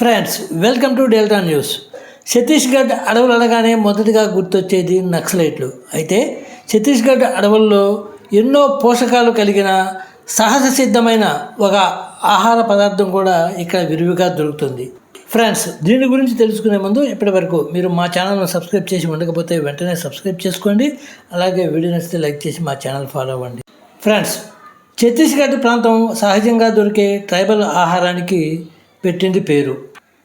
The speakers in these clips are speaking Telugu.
Friends, welcome to delta news. Chhattisgarh అడవులు అనగానే మొదటిగా గుర్తొచ్చేది నక్సలైట్లు. అయితే ఛత్తీస్గఢ్ అడవుల్లో ఎన్నో పోషకాలు కలిగిన సహజ సిద్ధమైన ఒక ఆహార పదార్థం కూడా ఇక్కడ విరివిగా దొరుకుతుంది. ఫ్రెండ్స్, దీని గురించి తెలుసుకునే ముందు ఇప్పటి వరకు మీరు మా ఛానల్ను సబ్స్క్రైబ్ చేసి ఉండకపోతే వెంటనే సబ్స్క్రైబ్ చేసుకోండి. అలాగే వీడియో నచ్చితే లైక్ చేసి మా ఛానల్ ఫాలో అవ్వండి. ఫ్రెండ్స్, ఛత్తీస్గఢ్ ప్రాంతం సహజంగా దొరికే ట్రైబల్ ఆహారానికి పెట్టింది పేరు.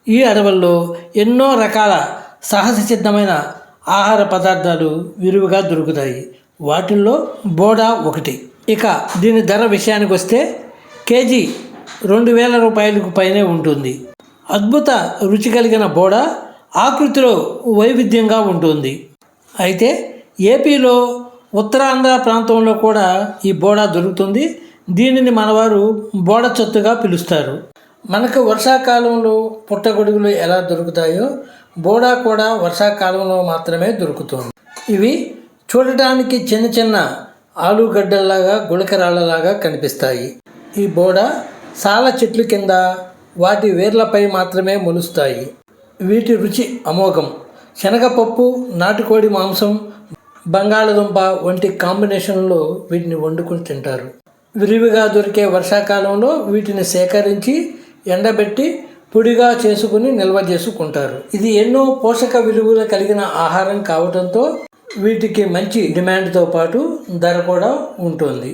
ఈ అడవుల్లో ఎన్నో రకాల సహజ సిద్ధమైన ఆహార పదార్థాలు విరివిగా దొరుకుతాయి. వాటిల్లో బోడా ఒకటి. ఇక దీని ధర విషయానికి వస్తే కేజీ 2000 రూపాయలకు పైనే ఉంటుంది. అద్భుత రుచి కలిగిన బోడా ఆకృతిలో వైవిధ్యంగా ఉంటుంది. అయితే ఏపీలో ఉత్తరాంధ్ర ప్రాంతంలో కూడా ఈ బోడా దొరుకుతుంది. దీనిని మనవారు బోడచొత్తుగా పిలుస్తారు. మనకు వర్షాకాలంలో పుట్టగొడుగులు ఎలా దొరుకుతాయో బోడా కూడా వర్షాకాలంలో మాత్రమే దొరుకుతుంది. ఇవి చూడటానికి చిన్న చిన్న ఆలుగడ్డల్లాగా గుళకరాళ్ళలాగా కనిపిస్తాయి. ఈ బోడా సాల చెట్ల కింద వాటి వేర్లపై మాత్రమే మొలుస్తాయి. వీటి రుచి అమోఘం. శనగపప్పు, నాటుకోడి మాంసం, బంగాళదుంప వంటి కాంబినేషన్లో వీటిని వండుకొని తింటారు. విరివిగా దొరికే వర్షాకాలంలో వీటిని సేకరించి ఎండబెట్టి పొడిగా చేసుకుని నిల్వ చేసుకుంటారు. ఇది ఎన్నో పోషక విలువలు కలిగిన ఆహారం కావడంతో వీటికి మంచి డిమాండ్తో పాటు ధర కూడా ఉంటుంది.